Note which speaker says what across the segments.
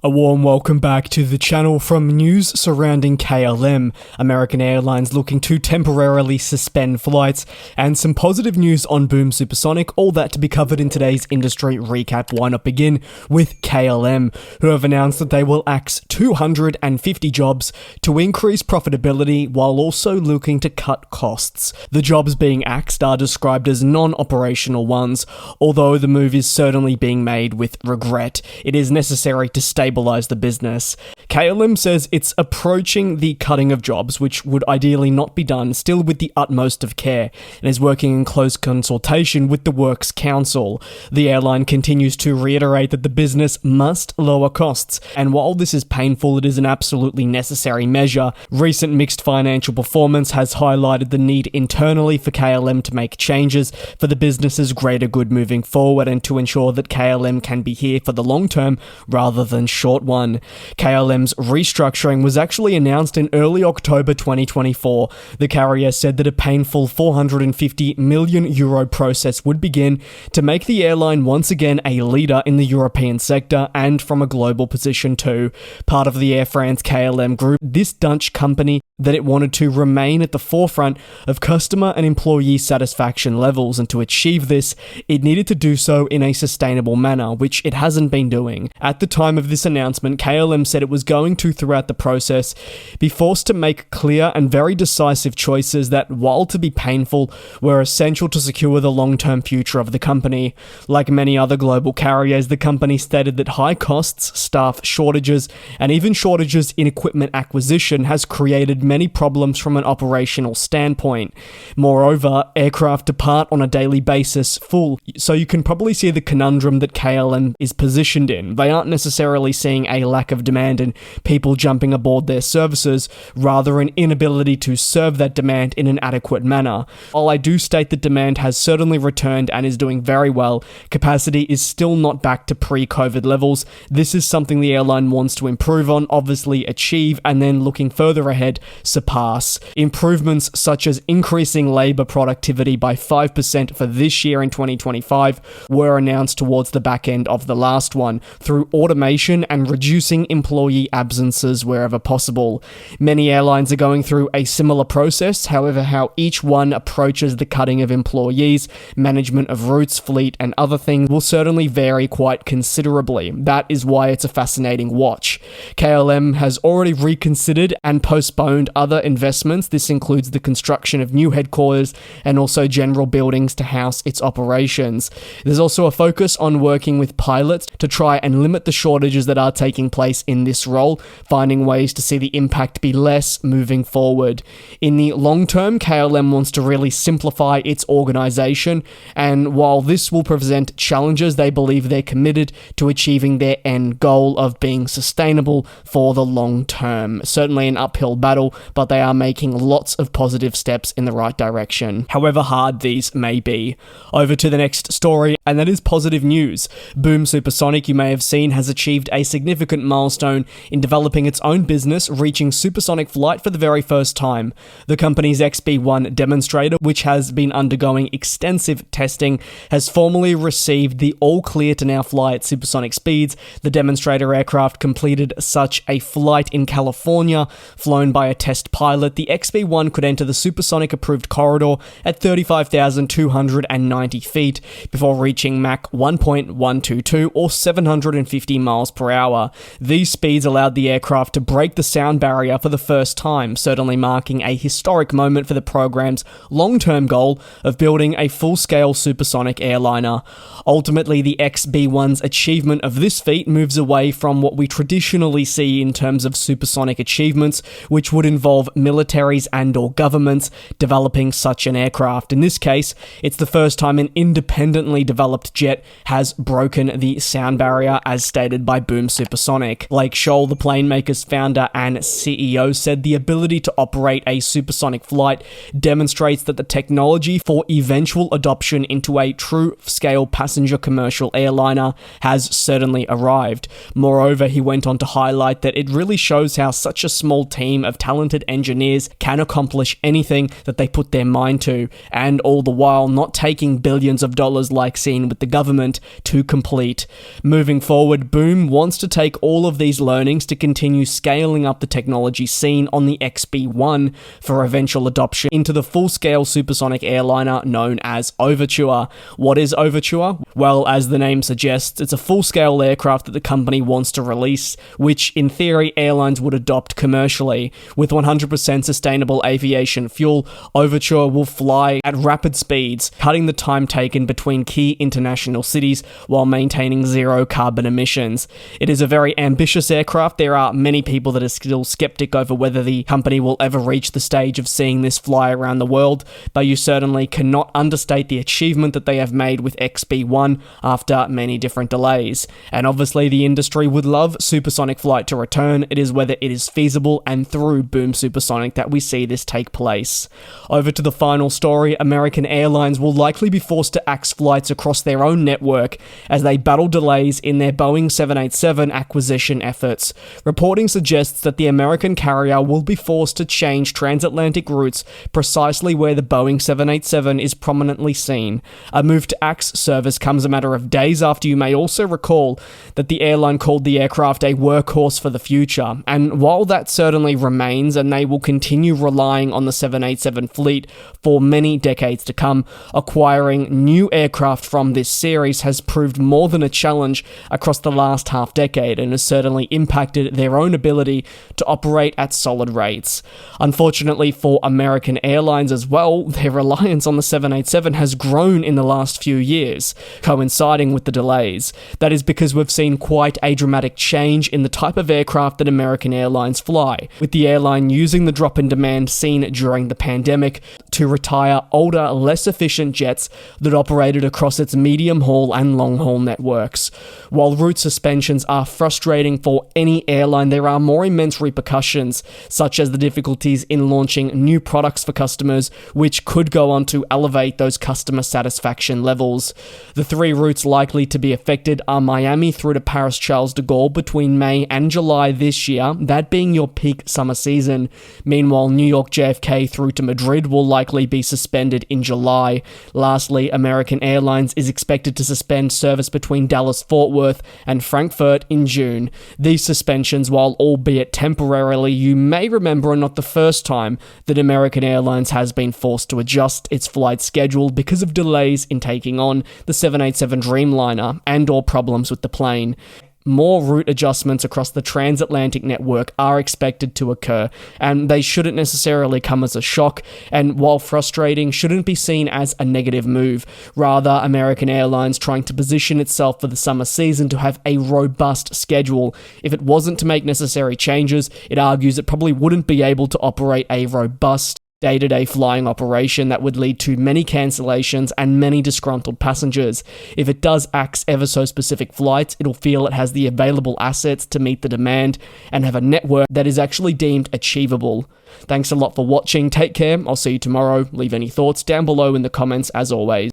Speaker 1: A warm welcome back to the channel from news surrounding KLM, American Airlines looking to temporarily suspend flights, and some positive news on Boom Supersonic, all that to be covered in today's industry recap. Why not begin with KLM, who have announced that they will axe 250 jobs to increase profitability while also looking to cut costs. The jobs being axed are described as non-operational ones, although the move is certainly being made with regret. It is necessary to stabilize the business. KLM says it's approaching the cutting of jobs, which would ideally not be done, still with the utmost of care, and is working in close consultation with the Works Council. The airline continues to reiterate that the business must lower costs, and while this is painful, it is an absolutely necessary measure. Recent mixed financial performance has highlighted the need internally for KLM to make changes for the business's greater good moving forward and to ensure that KLM can be here for the long term rather than short one. KLM's restructuring was actually announced in early October 2024. The carrier said that a painful €450 million process would begin to make the airline once again a leader in the European sector and from a global position too. Part of the Air France KLM group, this Dutch company that it wanted to remain at the forefront of customer and employee satisfaction levels, and to achieve this, it needed to do so in a sustainable manner, which it hasn't been doing. At the time of this announcement, KLM said it was going to, throughout the process, be forced to make clear and very decisive choices that, while to be painful, were essential to secure the long-term future of the company. Like many other global carriers, the company stated that high costs, staff shortages, and even shortages in equipment acquisition has created many problems from an operational standpoint. Moreover, aircraft depart on a daily basis full, so you can probably see the conundrum that KLM is positioned in. They aren't necessarily seeing a lack of demand and people jumping aboard their services, rather an inability to serve that demand in an adequate manner. While I do state that demand has certainly returned and is doing very well, capacity is still not back to pre-COVID levels. This is something the airline wants to improve on, obviously achieve, and then looking further ahead, surpass. Improvements such as increasing labor productivity by 5% for this year in 2025 were announced towards the back end of the last one through automation and reducing employee absences wherever possible. Many airlines are going through a similar process, however, how each one approaches the cutting of employees, management of routes, fleet, and other things will certainly vary quite considerably. That is why it's a fascinating watch. KLM has already reconsidered and postponed other investments. This includes the construction of new headquarters and also general buildings to house its operations. There's also a focus on working with pilots to try and limit the shortages that are taking place in this role, finding ways to see the impact be less moving forward. In the long term, KLM wants to really simplify its organization, and while this will present challenges, they believe they're committed to achieving their end goal of being sustainable for the long term. Certainly an uphill battle, but they are making lots of positive steps in the right direction, however hard these may be. Over to the next story, and that is positive news. Boom Supersonic, you may have seen, has achieved a significant milestone in developing its own business, reaching supersonic flight for the very first time. The company's XB-1 demonstrator, which has been undergoing extensive testing, has formally received the all clear to now fly at supersonic speeds. The demonstrator aircraft completed such a flight in California, flown by a test pilot. The XB-1 could enter the supersonic approved corridor at 35,290 feet before reaching Mach 1.122 or 750 miles per hour. These speeds allowed the aircraft to break the sound barrier for the first time, certainly marking a historic moment for the program's long-term goal of building a full-scale supersonic airliner. Ultimately, the XB-1's achievement of this feat moves away from what we traditionally see in terms of supersonic achievements, which would involve militaries and/or governments developing such an aircraft. In this case, it's the first time an independently developed jet has broken the sound barrier, as stated by Boom Supersonic. Blake Scholl, the plane maker's founder and CEO, said the ability to operate a supersonic flight demonstrates that the technology for eventual adoption into a true-scale passenger commercial airliner has certainly arrived. Moreover, he went on to highlight that it really shows how such a small team of talented engineers can accomplish anything that they put their mind to, and all the while not taking billions of dollars like seen with the government to complete. Moving forward, Boom wants wants to take all of these learnings to continue scaling up the technology seen on the XB-1 for eventual adoption into the full-scale supersonic airliner known as Overture. What is Overture? Well, as the name suggests, it's a full-scale aircraft that the company wants to release, which in theory airlines would adopt commercially. With 100% sustainable aviation fuel, Overture will fly at rapid speeds, cutting the time taken between key international cities while maintaining zero carbon emissions. It is a very ambitious aircraft. There are many people that are still skeptic over whether the company will ever reach the stage of seeing this fly around the world, but you certainly cannot understate the achievement that they have made with XB-1 after many different delays. And obviously the industry would love supersonic flight to return. It is whether it is feasible and through Boom Supersonic that we see this take place. Over to the final story, American Airlines will likely be forced to axe flights across their own network as they battle delays in their Boeing 787 acquisition efforts. Reporting suggests that the American carrier will be forced to change transatlantic routes precisely where the Boeing 787 is prominently seen. A move to axe service comes a matter of days after you may also recall that the airline called the aircraft a workhorse for the future. And while that certainly remains and they will continue relying on the 787 fleet for many decades to come, acquiring new aircraft from this series has proved more than a challenge across the last half decade and has certainly impacted their own ability to operate at solid rates. Unfortunately for American Airlines as well, their reliance on the 787 has grown in the last few years, coinciding with the delays. That is because we've seen quite a dramatic change in the type of aircraft that American Airlines fly, with the airline using the drop in demand seen during the pandemic to retire older, less efficient jets that operated across its medium-haul and long-haul networks. While route suspensions are frustrating for any airline, there are more immense repercussions, such as the difficulties in launching new products for customers, which could go on to elevate those customer satisfaction levels. The three routes likely to be affected are Miami through to Paris Charles de Gaulle between May and July this year, that being your peak summer season. Meanwhile, New York JFK through to Madrid will likely be suspended in July. Lastly, American Airlines is expected to suspend service between Dallas-Fort Worth and Frankfurt in June. These suspensions, while albeit temporarily, you may remember are not the first time that American Airlines has been forced to adjust its flight schedule because of delays in taking on the 787 Dreamliner and/or problems with the plane. More route adjustments across the transatlantic network are expected to occur, and they shouldn't necessarily come as a shock, and while frustrating, shouldn't be seen as a negative move. Rather, American Airlines trying to position itself for the summer season to have a robust schedule. If it wasn't to make necessary changes, it argues it probably wouldn't be able to operate a robust day-to-day flying operation that would lead to many cancellations and many disgruntled passengers. If it does axe ever so specific flights, it'll feel it has the available assets to meet the demand and have a network that is actually deemed achievable. Thanks a lot for watching. Take care. I'll see you tomorrow. Leave any thoughts down below in the comments as always.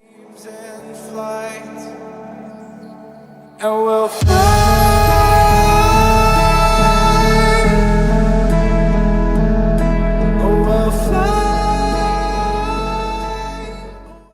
Speaker 2: And we'll fly.